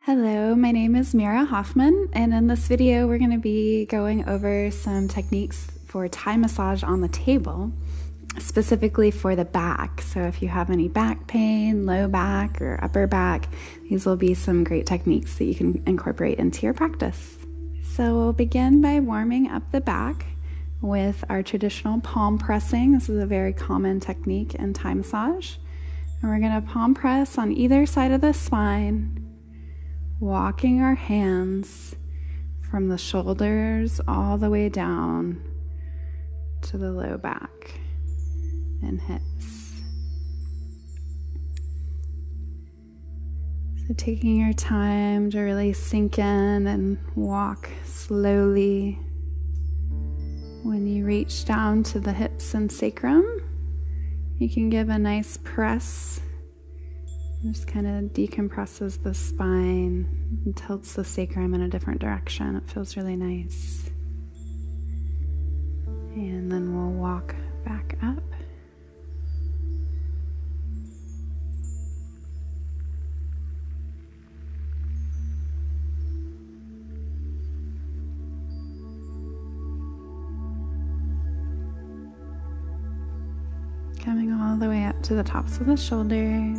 Hello, my name is Mira Hoffman, and in this video we're going to be going over some techniques for Thai massage on the table, specifically for the back. So if you have any back pain, low back or upper back, these will be some great techniques that you can incorporate into your practice. So we'll begin by warming up the back with our traditional palm pressing. This is a very common technique in Thai massage. And we're going to palm press on either side of the spine, walking our hands from the shoulders all the way down to the low back and hips. So taking your time to really sink in and walk slowly. When you reach down to the hips and sacrum, you can give a nice press. Just kind of decompresses the spine and tilts the sacrum in a different direction. It feels really nice. And then we'll walk back up. Coming all the way up to the tops of the shoulders.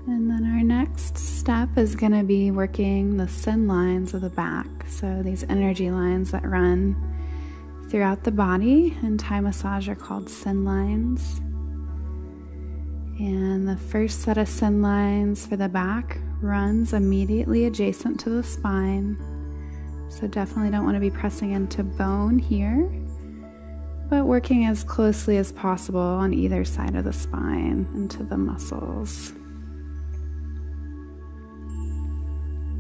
And then our next step is going to be working the sin lines of the back. So these energy lines that run throughout the body in Thai massage are called sin lines. And the first set of sin lines for the back runs immediately adjacent to the spine. So definitely don't want to be pressing into bone here, but working as closely as possible on either side of the spine into the muscles.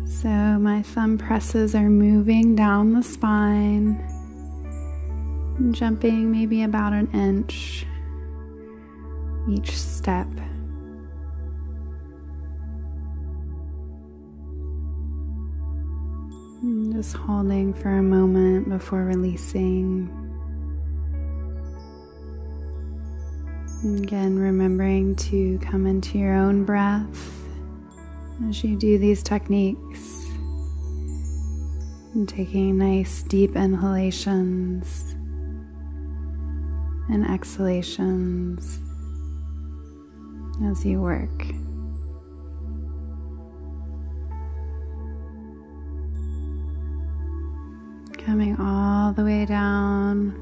So my thumb presses are moving down the spine, jumping maybe about an inch each step. And just holding for a moment before releasing. Again, remembering to come into your own breath as you do these techniques, and taking nice deep inhalations and exhalations as you work. Coming all the way down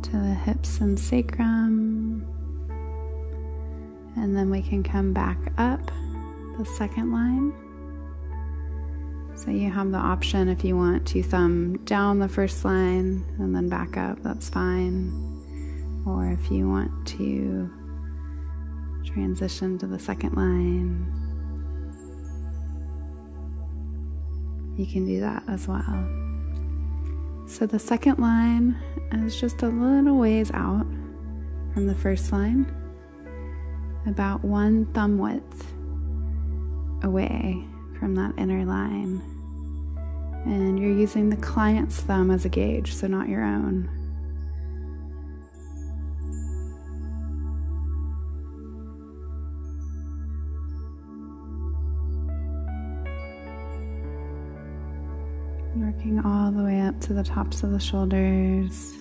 to the hips and sacrum, and then we can come back up the second line. So you have the option if you want to thumb down the first line and then back up, that's fine. Or if you want to transition to the second line, you can do that as well. So the second line is just a little ways out from the first line, about one thumb width away from that inner line. And you're using the client's thumb as a gauge, so not your own. Working all the way up to the tops of the shoulders.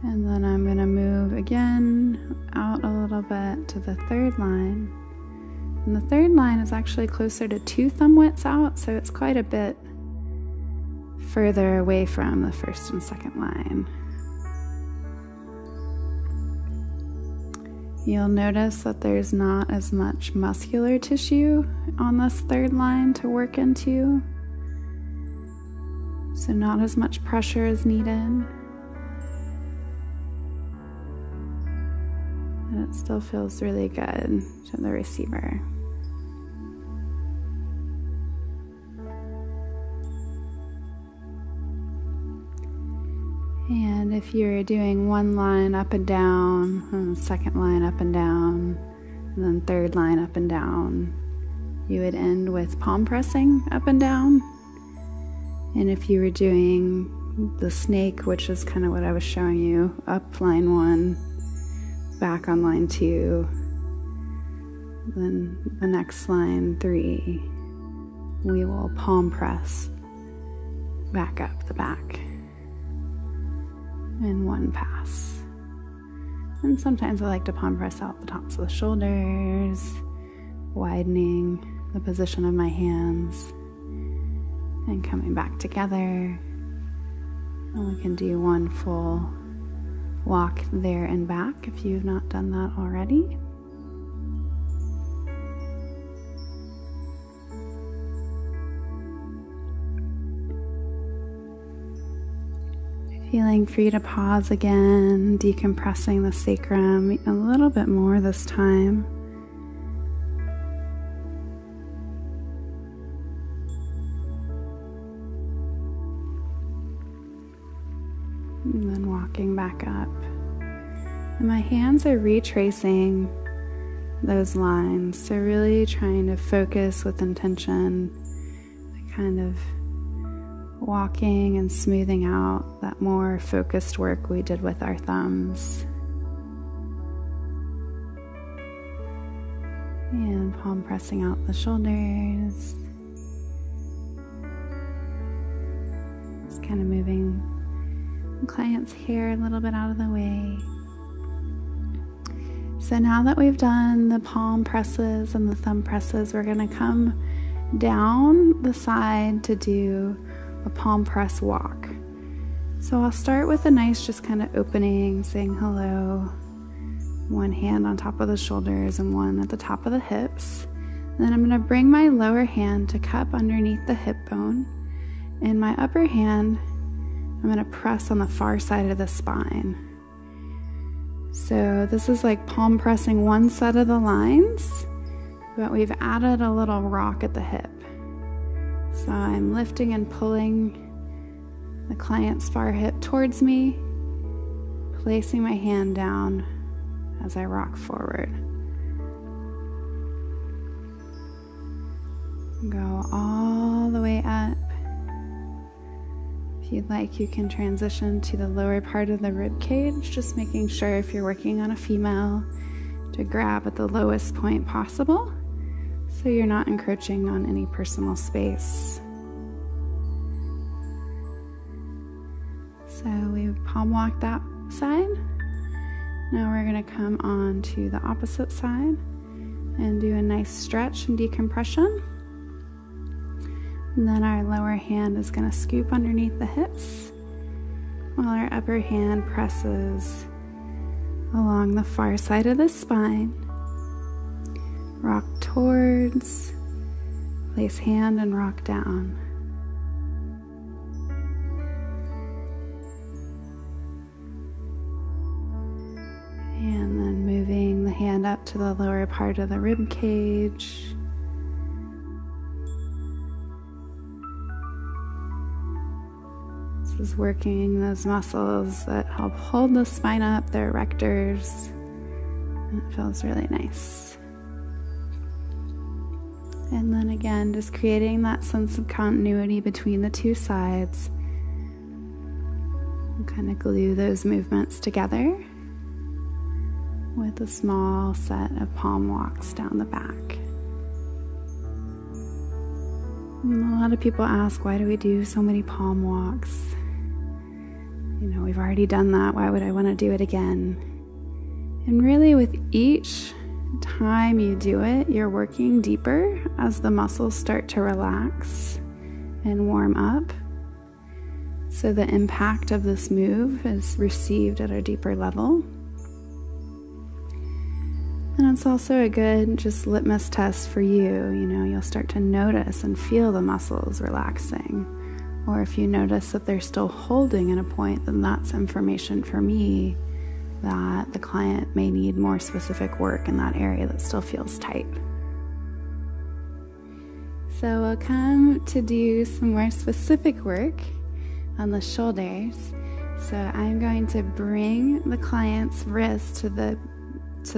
And then I'm going to move again out a little bit to the third line. And the third line is actually closer to 2 thumb widths out, so it's quite a bit further away from the first and second line. You'll notice that there's not as much muscular tissue on this third line to work into, so not as much pressure is needed. And it still feels really good to the receiver. And if you're doing one line up and down, and second line up and down, and then third line up and down, you would end with palm pressing up and down. And if you were doing the snake, which is kind of what I was showing you, up line 1, back on line 2, then the next line 3, we will palm press back up the back in one pass. And sometimes I like to palm press out the tops of the shoulders, widening the position of my hands and coming back together. And we can do one full walk there and back if you've not done that already. Feeling free to pause again, decompressing the sacrum a little bit more this time. And then walking back up. And my hands are retracing those lines, so really trying to focus with intention, kind of walking and smoothing out that more focused work we did with our thumbs. And palm pressing out the shoulders. Just kind of moving the client's hair a little bit out of the way. So now that we've done the palm presses and the thumb presses, we're going to come down the side to do a palm press walk. So I'll start with a nice just kind of opening, saying hello. One hand on top of the shoulders and one at the top of the hips. And then I'm going to bring my lower hand to cup underneath the hip bone. And my upper hand, I'm going to press on the far side of the spine. So this is like palm pressing one set of the lines, but we've added a little rock at the hip. So I'm lifting and pulling the client's far hip towards me, placing my hand down as I rock forward. Go all the way up. If you'd like, you can transition to the lower part of the rib cage, just making sure if you're working on a female to grab at the lowest point possible, so you're not encroaching on any personal space. So we palm walk that side. Now we're going to come on to the opposite side and do a nice stretch and decompression. And then our lower hand is going to scoop underneath the hips, while our upper hand presses along the far side of the spine. Rock towards, place hand and rock down. And then moving the hand up to the lower part of the rib cage. This is working those muscles that help hold the spine up, the erectors. And it feels really nice. And then again, just creating that sense of continuity between the two sides. And kind of glue those movements together with a small set of palm walks down the back. And a lot of people ask, why do we do so many palm walks? You know, we've already done that. Why would I want to do it again? And really, with each time you do it, you're working deeper as the muscles start to relax and warm up. So the impact of this move is received at a deeper level. And it's also a good just litmus test for you. You know, you'll start to notice and feel the muscles relaxing. Or if you notice that they're still holding at a point, then that's information for me that the client may need more specific work in that area that still feels tight. So we'll come to do some more specific work on the shoulders. So I'm going to bring the client's wrist to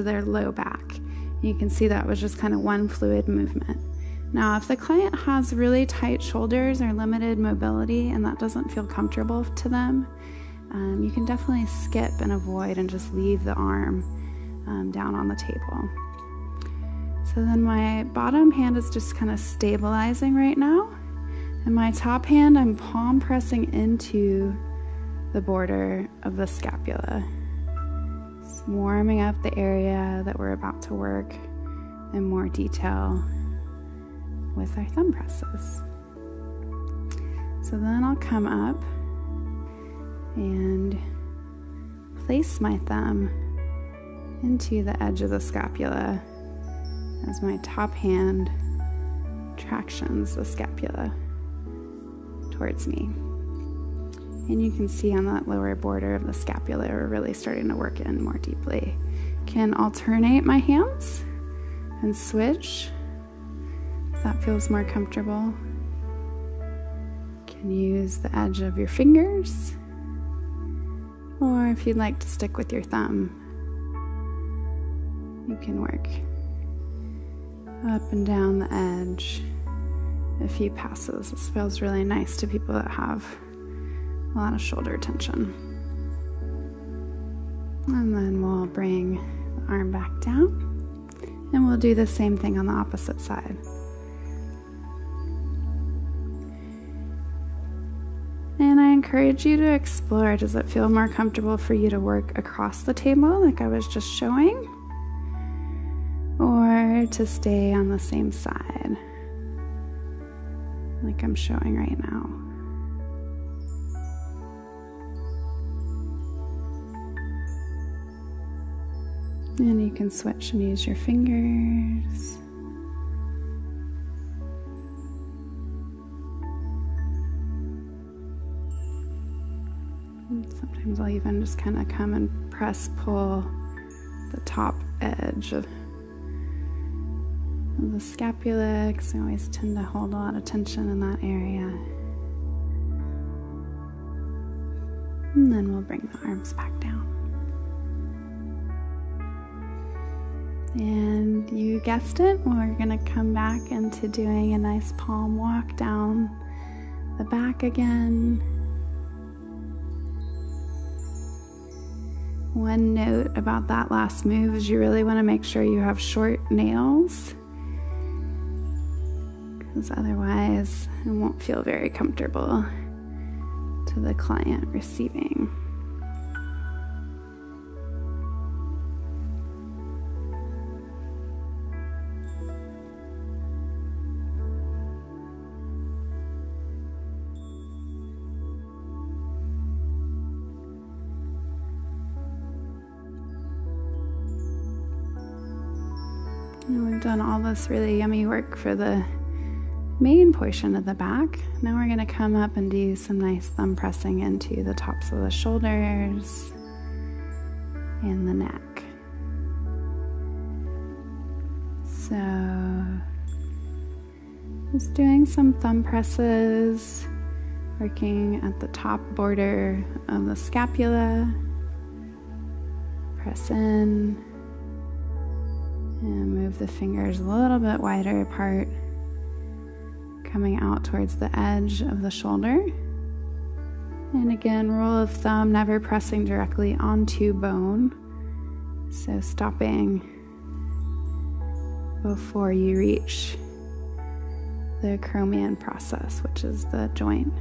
their low back. You can see that was just kind of one fluid movement. Now, if the client has really tight shoulders or limited mobility and that doesn't feel comfortable to them, you can definitely skip and avoid and just leave the arm down on the table. So then my bottom hand is just kind of stabilizing right now, and my top hand, I'm palm pressing into the border of the scapula. Just warming up the area that we're about to work in more detail with our thumb presses. So then I'll come up and place my thumb into the edge of the scapula as my top hand tractions the scapula towards me. And you can see on that lower border of the scapula, we're really starting to work in more deeply. Can alternate my hands and switch if that feels more comfortable. You can use the edge of your fingers, or if you'd like to stick with your thumb, you can work up and down the edge a few passes. This feels really nice to people that have a lot of shoulder tension. And then we'll bring the arm back down, and we'll do the same thing on the opposite side. And I encourage you to explore. Does it feel more comfortable for you to work across the table like I was just showing? Or to stay on the same side like I'm showing right now? And you can switch and use your fingers. And sometimes I'll even just kind of come and press pull the top edge of the scapula, because I always tend to hold a lot of tension in that area. And then we'll bring the arms back down. And you guessed it, we're going to come back into doing a nice palm walk down the back again. One note about that last move is you really want to make sure you have short nails, because otherwise it won't feel very comfortable to the client receiving. And we've done all this really yummy work for the main portion of the back. Now we're going to come up and do some nice thumb pressing into the tops of the shoulders and the neck. So just doing some thumb presses, working at the top border of the scapula. Press in and move the fingers a little bit wider apart, coming out towards the edge of the shoulder. And again, rule of thumb, never pressing directly onto bone. So stopping before you reach the acromion process, which is the joint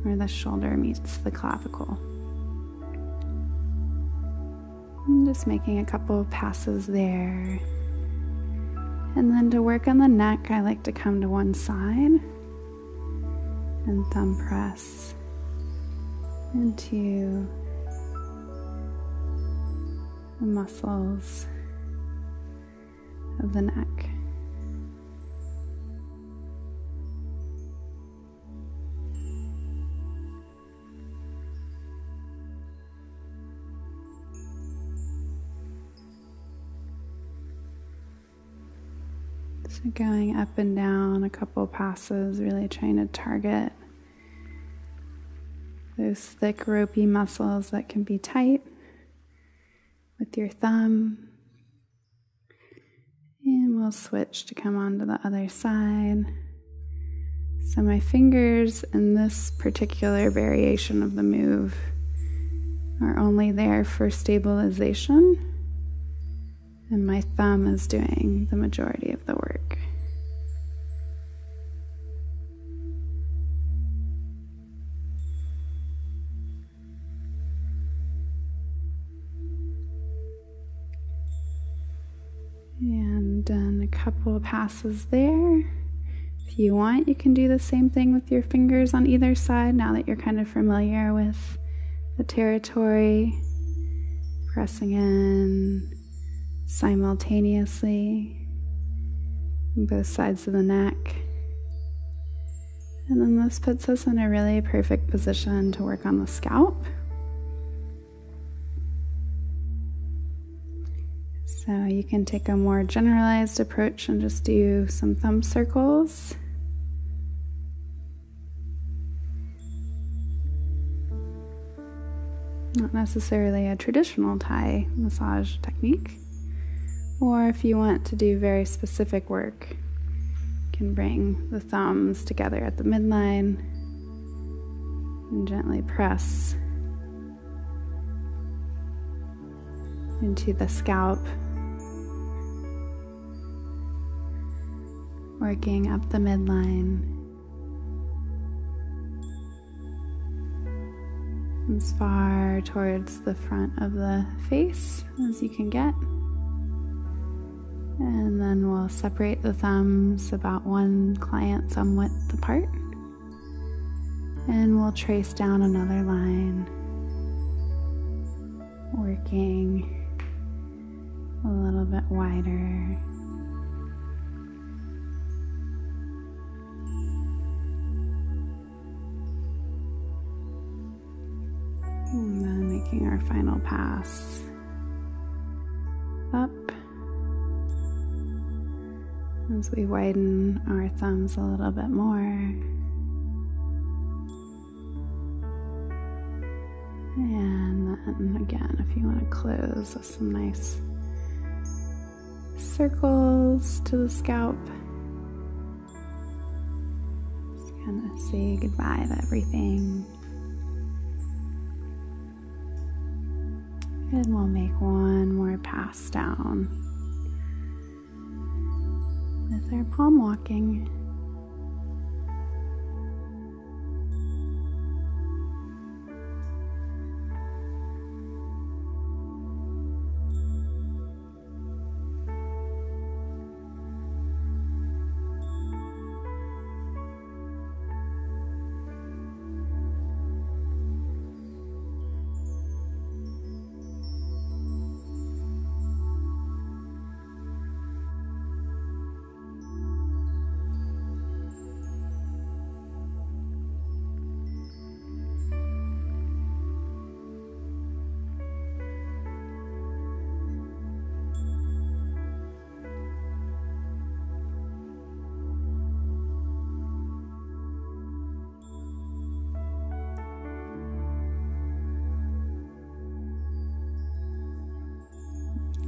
where the shoulder meets the clavicle. And just making a couple of passes there. And then to work on the neck, I like to come to one side and thumb press into the muscles of the neck. So going up and down a couple passes, really trying to target those thick ropey muscles that can be tight with your thumb. And we'll switch to come on to the other side. So my fingers in this particular variation of the move are only there for stabilization, and my thumb is doing the majority of the work. And done a couple of passes there. If you want, you can do the same thing with your fingers on either side now that you're kind of familiar with the territory. Pressing in simultaneously on both sides of the neck. And then this puts us in a really perfect position to work on the scalp. So you can take a more generalized approach and just do some thumb circles. Not necessarily a traditional Thai massage technique. Or if you want to do very specific work, you can bring the thumbs together at the midline and gently press into the scalp, working up the midline as far towards the front of the face as you can get. And then we'll separate the thumbs about 1 client thumb width apart. And we'll trace down another line, working a little bit wider. And then making our final pass up as we widen our thumbs a little bit more. And then again, if you want to close with some nice circles to the scalp, just kind of say goodbye to everything. And we'll make one more pass down with our palm walking.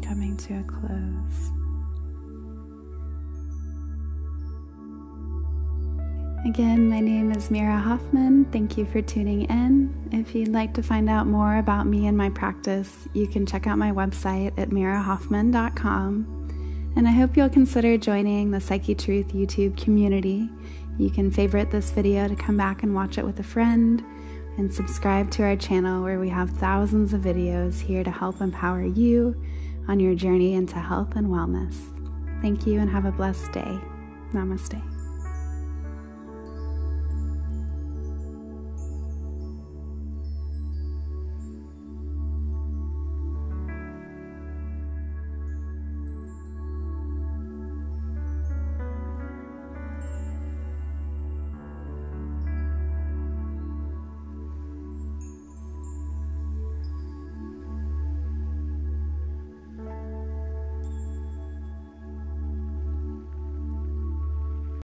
Coming to a close. Again, my name is Mira Hoffman. Thank you for tuning in. If you'd like to find out more about me and my practice, you can check out my website at mirahoffman.com. And I hope you'll consider joining the Psyche Truth YouTube community. You can favorite this video to come back and watch it with a friend, and subscribe to our channel where we have thousands of videos here to help empower you on your journey into health and wellness. Thank you and have a blessed day. Namaste.